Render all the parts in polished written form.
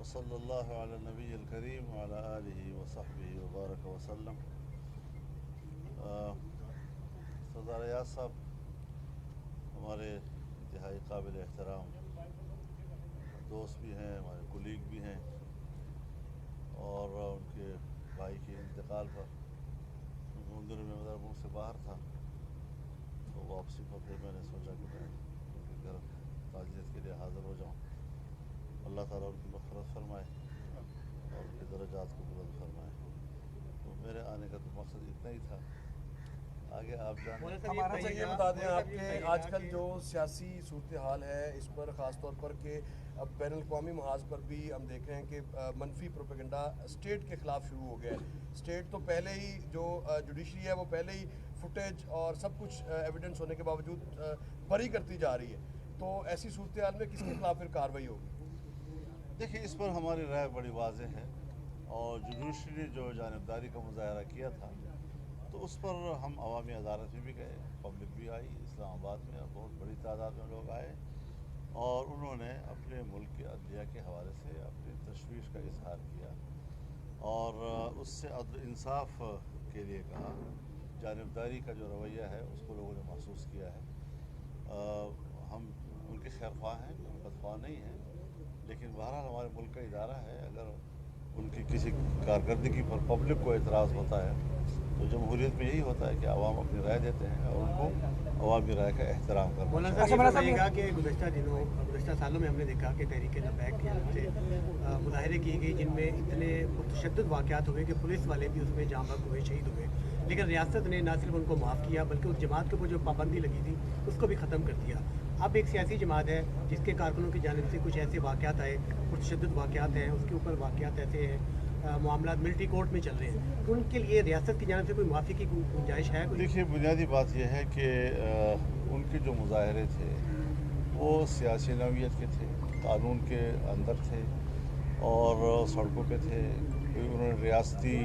وصلی اللہ علی النبی الکریم وعلی آلہ وصحبہ وبارک وسلم۔ سردار ایاز صاحب ہمارے انتہائی قابل احترام دوست بھی ہیں، ہمارے کولیگ بھی ہیں، اور ان کے بھائی کے انتقال پر ان دنوں میں میرا ملک سے باہر تھا، تو واپسی پر پھر میں نے سوچا کہ میں ان کے گھر تعزیت کے لیے حاضر ہو جاؤں۔ اللہ تعالیٰ ان کی مغفرت فرمائے اور ان کے درجات کو بلند فرمائے۔ تو میرے آنے کا تو مقصد اتنا ہی تھا، آگے آپ جانیں۔ ہمارا سے یہ بتا دیں آپ کے آج کل جو سیاسی صورتحال ہے اس پر خاص طور پر کہ اب بین الاقوامی محاذ پر بھی ہم دیکھ رہے ہیں کہ منفی پروپیگنڈا اسٹیٹ کے خلاف شروع ہو گیا ہے۔ اسٹیٹ تو پہلے ہی جو جوڈیشری ہے وہ پہلے ہی فوٹیج اور سب کچھ ایویڈنس ہونے کے باوجود بری کرتی جا رہی ہے، تو ایسی صورتحال میں کس کے خلاف پھر کارروائی ہوگی؟ دیکھیے، اس پر ہماری رائے بڑی واضح ہے، اور جوڈیشری نے جو جانبداری کا مظاہرہ کیا تھا تو اس پر ہم عوامی عدالت میں بھی گئے، پبلک بھی آئی، اسلام آباد میں بہت بڑی تعداد میں لوگ آئے، اور انہوں نے اپنے ملک کے عدلیہ کے حوالے سے اپنی تشویش کا اظہار کیا، اور اس سے عدل انصاف کے لیے کہا۔ جانبداری کا جو رویہ ہے اس کو لوگوں نے محسوس کیا ہے۔ ہم ان کے خیر خواہ ہیں، ان بدخواہ نہیں ہیں، لیکن بہرحال ہمارے ملک کا ادارہ ہے، اگر ان کی کسی کارکردگی پر پبلک کو اعتراض ہوتا ہے تو جمہوریت میں یہی ہوتا ہے کہ عوام اپنی رائے دیتے ہیں اور ان کو عوامی رائے کا احترام کرنا چاہیے۔ مولانا صاحب یہ کہا کہ گزشتہ سالوں میں ہم نے دیکھا کہ تحریک لبیک کی طرف سے مظاہرے کیے گئے جن میں اتنے متشدد واقعات ہوئے کہ پولیس والے بھی اس میں جاں بحق ہوئے، شہید ہوئے، لیکن ریاست نے نہ صرف ان کو معاف کیا بلکہ اس جماعت کے اوپر جو پابندی لگی تھی اس کو بھی ختم کر دیا۔ اب ایک سیاسی جماعت ہے جس کے کارکنوں کی جانب سے کچھ ایسے واقعات آئے، متشدد واقعات ہیں، اس کے اوپر واقعات ایسے ہیں، معاملات ملٹری کورٹ میں چل رہے ہیں، ان کے لیے ریاست کی جانب سے کوئی معافی کی گنجائش ہے؟ دیکھیے، بنیادی بات یہ ہے کہ ان کے جو مظاہرے تھے وہ سیاسی نوعیت کے تھے، قانون کے اندر تھے اور سڑکوں پہ تھے۔ کوئی انہوں نے ریاستی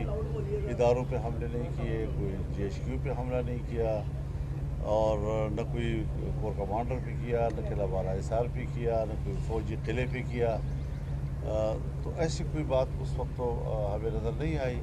اداروں پہ حملے نہیں کیے، کوئی جی ایچ کیو پہ حملہ نہیں کیا، اور نہ کوئی کور کمانڈر پہ کیا، نہ قلعہ بالا حصار پہ کیا، نہ کوئی فوجی قلعے پہ کیا۔ تو ایسی کوئی بات اس وقت تو ہمیں نظر نہیں آئی۔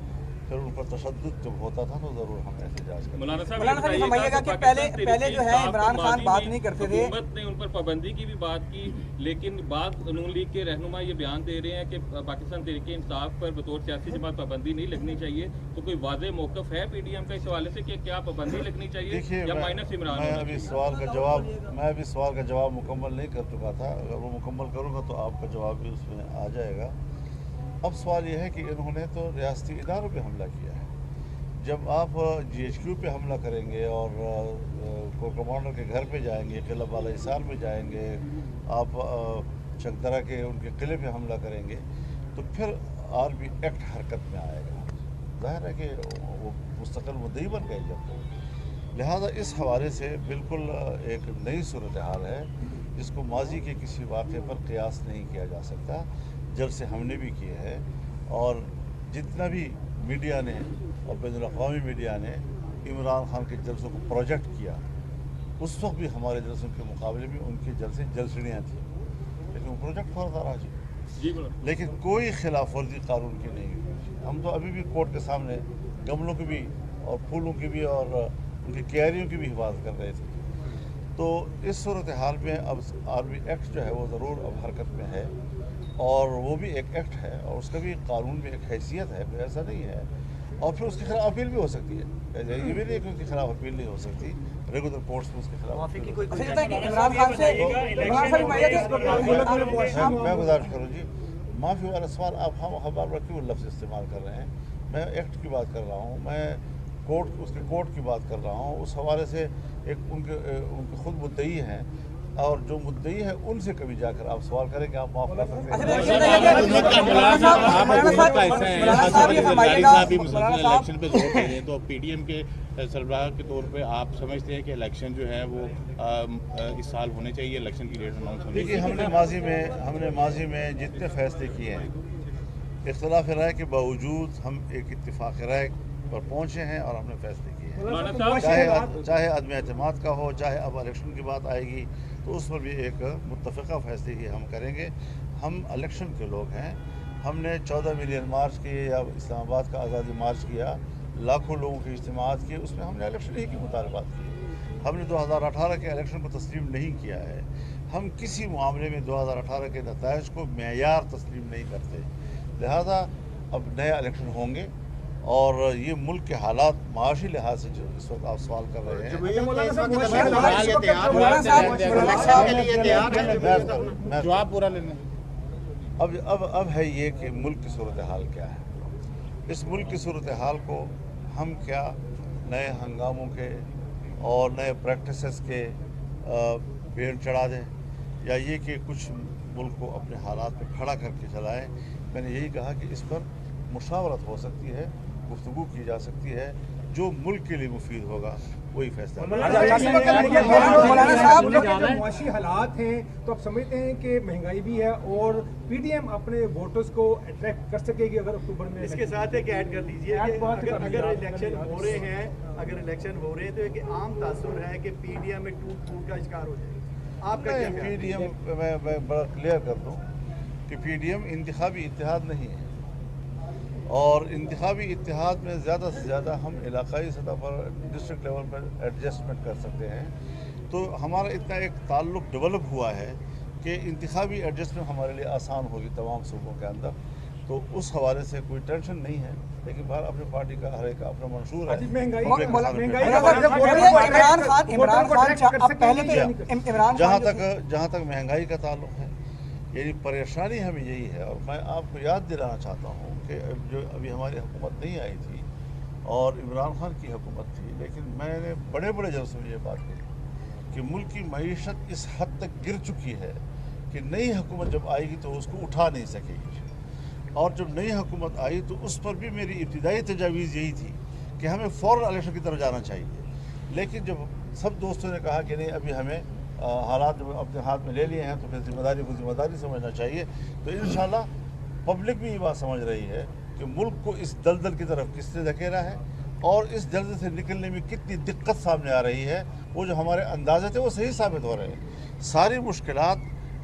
پھر ان پر تشدد جب ہوتا تھا تو ضرور ہم احتجاج کرتے ہیں۔ مولانا صاحب یہ فرمائیے گا کہ پہلے جو ہے عمران خان بات نہیں کرتے تھے، حکومت نے ان پر پابندی کی بھی بات کی، لیکن بعض نون لیگ کے رہنما یہ بیان دے رہے ہیں کہ پاکستان تحریک انصاف پر بطور سیاسی جماعت پابندی نہیں لگنی چاہیے، تو کوئی واضح موقف ہے پی ڈی ایم کا اس حوالے سے کہ کیا پابندی لگنی چاہیے یا مائنس عمران؟ میں ابھی سوال کا جواب مکمل نہیں کر چکا تھا، اگر وہ مکمل کروں گا تو آپ کا جواب بھی اس میں آ جائے گا۔ اب سوال یہ ہے کہ انہوں نے تو ریاستی اداروں پہ حملہ کیا ہے۔ جب آپ جی ایچ کیو پہ حملہ کریں گے اور کور کمانڈر کے گھر پہ جائیں گے، قلعہ بالا حصار پہ جائیں گے، آپ چکدرہ کے ان کے قلعے پہ حملہ کریں گے، تو پھر آرمی ایکٹ حرکت میں آئے گا۔ ظاہر ہے کہ وہ مستقل مدعی بن گئے جب تو، لہٰذا اس حوالے سے بالکل ایک نئی صورتحال ہے جس کو ماضی کے کسی واقعے پر قیاس نہیں کیا جا سکتا۔ جلسے ہم نے بھی کیے ہیں، اور جتنا بھی میڈیا نے اور بین الاقوامی میڈیا نے عمران خان کے جلسوں کو پروجیکٹ کیا، اس وقت بھی ہمارے جلسوں کے مقابلے میں ان کے جلسے جلسڑیاں تھیں، لیکن وہ پروجیکٹ ہوتا رہا جی، لیکن کوئی خلاف ورزی قانون کی نہیں ہوئی۔ ہم تو ابھی بھی کورٹ کے سامنے گملوں کی بھی اور پھولوں کی بھی اور ان کی کیاریوں کی بھی حفاظت کر رہے تھے۔ تو اس صورتحال میں اب آرمی ایکٹ جو ہے وہ ضرور اب حرکت میں ہے، اور وہ بھی ایک ایکٹ ہے اور اس کا بھی قانون میں ایک حیثیت ہے، کوئی ایسا نہیں ہے، اور پھر اس کے خلاف اپیل بھی ہو سکتی ہے۔ یہ بھی نہیں کہ اس کے خلاف اپیل نہیں ہو سکتی، ریگولر کورٹس میں اس کے خلاف معافی کی کوئی عمران خان سے میں گزارش کروں جی، معافی والا سوال آپ ہم بار بار کیوں لفظ استعمال کر رہے ہیں؟ میں ایکٹ کی بات کر رہا ہوں، میں اس کے کورٹ کی بات کر رہا ہوں۔ اس حوالے سے ایک ان کے خود مدعی ہیں، اور جو مدعی ہے ان سے کبھی جا کر آپ سوال کریں کہ آپ معاف کر سکتے ہیں۔ الیکشن پہ زور دے رہے ہیں، تو پی ڈی ایم کے سربراہ کے طور پہ آپ سمجھتے ہیں کہ الیکشن جو ہے وہ اس سال ہونے چاہیے، الیکشن کی ڈیٹ اناؤنس ہونے دیکھیے، ہم نے ماضی میں جتنے فیصلے کیے ہیں، اختلاف رائے کے باوجود ہم ایک اتفاق رائے پر پہنچے ہیں اور ہم نے فیصلے کیے ہیں، چاہے عدم اعتماد کا ہو، چاہے اب الیکشن کی بات آئے گی تو اس پر بھی ایک متفقہ فیصلے ہی ہم کریں گے۔ ہم الیکشن کے لوگ ہیں، ہم نے 14 ملین مارچ کیے یا اسلام آباد کا آزادی مارچ کیا، لاکھوں لوگوں کے اجتماعات کیے، اس میں ہم نے الیکشن ہی کی مطالبات کیے۔ ہم نے 2018 کے الیکشن کو تسلیم نہیں کیا ہے۔ ہم کسی معاملے میں 2018 کے نتائج کو معیار تسلیم نہیں کرتے، لہذا اب نئے الیکشن ہوں گے، اور یہ ملک کے حالات معاشی لحاظ سے جو اس وقت آپ سوال کر رہے ہیں، جواب پورا لینا۔ اب ہے یہ کہ ملک کی صورتحال کیا ہے۔ اس ملک کی صورتحال کو ہم کیا نئے ہنگاموں کے اور نئے پریکٹسز کے بیڑ چڑھا دیں، یا یہ کہ کچھ ملک کو اپنے حالات پہ کھڑا کر کے چلائیں۔ میں نے یہی کہا کہ اس پر مشاورت ہو سکتی ہے، گفتگو کی جا سکتی ہے، جو ملک کے لیے مفید ہوگا وہی فیصلہ مولانا صاحب معاشی حالات ہیں تو آپ سمجھتے ہیں کہ مہنگائی بھی ہے اور پی ڈی ایم اپنے ووٹرز کو اٹریکٹ کر سکے گی اگر اکتوبر میں؟ اس کے ساتھ ایک ایڈ کر دیجیے کہ اگر الیکشن ہو رہے ہیں تو ایک عام تاثر ہے کہ پی ڈی ایم میں ٹوٹ کا شکار ہو جائے، آپ کا کیا خیال ہے؟ پی ڈی ایم میں بڑا کلیئر کر دوں کہ پی ڈی ایم انتخابی اتحاد نہیں ہے، اور انتخابی اتحاد میں زیادہ سے زیادہ ہم علاقائی سطح پر ڈسٹرکٹ لیول پر ایڈجسٹمنٹ کر سکتے ہیں۔ تو ہمارا اتنا ایک تعلق ڈیولپ ہوا ہے کہ انتخابی ایڈجسٹمنٹ ہمارے لیے آسان ہوگی تمام صوبوں کے اندر، تو اس حوالے سے کوئی ٹینشن نہیں ہے، لیکن باہر اپنی پارٹی کا ہر ایک کا اپنا منشور ہے۔ جہاں تک مہنگائی کا تعلق ہے، یعنی پریشانی ہمیں یہی ہے، اور میں آپ کو یاد دلانا چاہتا ہوں کہ جو ابھی ہماری حکومت نہیں آئی تھی اور عمران خان کی حکومت تھی، لیکن میں نے بڑے بڑے جلسے میں یہ بات کہی کہ ملک کی معیشت اس حد تک گر چکی ہے کہ نئی حکومت جب آئے گی تو اس کو اٹھا نہیں سکے گی، اور جب نئی حکومت آئی تو اس پر بھی میری ابتدائی تجاویز یہی تھی کہ ہمیں فوراً الیکشن کی طرف جانا چاہیے، لیکن جب سب دوستوں نے کہا کہ نہیں ابھی ہمیں حالات جب اپنے ہاتھ میں لے لیے ہیں تو پھر ذمہ داری کو ذمہ داری سمجھنا چاہیے، تو انشاءاللہ پبلک بھی یہ بات سمجھ رہی ہے کہ ملک کو اس دلدل کی طرف کس نے دھکیلا ہے، اور اس دلدل سے نکلنے میں کتنی دقت سامنے آ رہی ہے۔ وہ جو ہمارے اندازے تھے وہ صحیح ثابت ہو رہے ہیں۔ ساری مشکلات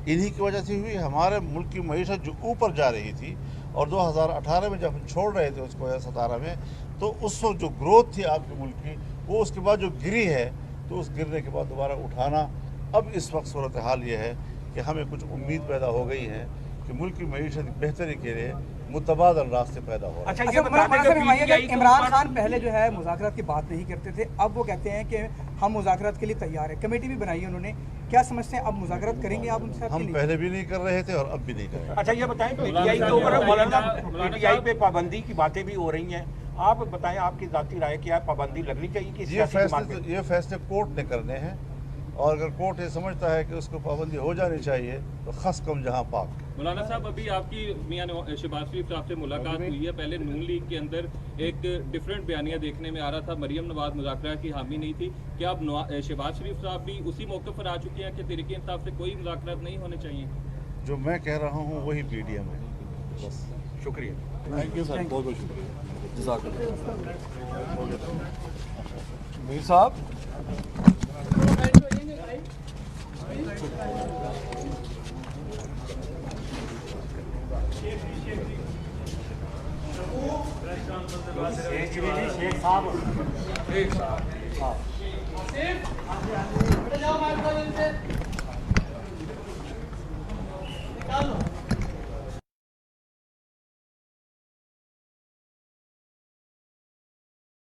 انہی کی وجہ سے ہوئی، ہمارے ملک کی معیشت جو اوپر جا رہی تھی، اور 2018 میں جب ہم چھوڑ رہے تھے اس کو 2017 میں، تو اس وقت جو گروتھ تھی آپ کے ملک کی وہ اس کے بعد جو گری ہے، تو اس گرنے کے بعد دوبارہ اٹھانا، اب اس وقت صورتحال یہ ہے کہ ہمیں کچھ امید پیدا ہو گئی ہے کہ ملک کی معیشت بہتری کے لیے متبادل راستے پیدا ہو رہے ہیں۔ عمران خان پہلے جو ہے مذاکرات کی بات نہیں کرتے تھے، اب وہ کہتے ہیں کہ ہم مذاکرات کے لیے تیار ہیں، کمیٹی بھی بنائی ہے انہوں نے، کیا سمجھتے ہیں اب مذاکرات کریں گے آپ ان سے؟ ہم پہلے بھی نہیں کر رہے تھے اور اب بھی نہیں کر رہے۔ اچھا یہ بتائیں پی ٹی آئی کے اوپر مولانا پی ٹی آئی پہ پابندی کی باتیں بھی ہو رہی ہیں، آپ بتائیں آپ کی ذاتی رائے کیا ہے، پابندی لگنی چاہیے کہ یہ فیصلے کورٹ نے کرنے ہیں، اور اگر کورٹ یہ سمجھتا ہے کہ اس کو پابندی ہو جانی چاہیے تو خس کم جہاں پاک۔ مولانا صاحب ابھی آپ کی میاں شہباز شریف صاحب سے ملاقات ہوئی ہے، پہلے نون لیگ کے اندر ایک ڈیفرنٹ بیانیہ دیکھنے میں آ رہا تھا، مریم نواز مذاکرات کی حامی نہیں تھی، کیا اب شہباز شریف صاحب بھی اسی موقع پر آ چکے ہیں کہ تحریک انصاف سے کوئی مذاکرات نہیں ہونے چاہیے؟ جو میں کہہ رہا ہوں وہی پی ڈی ایم ہے، بس۔ شکریہ، تھینک یو سر، بہت بہت شکریہ۔ جزاک اللہ۔ میر صاحب صاحب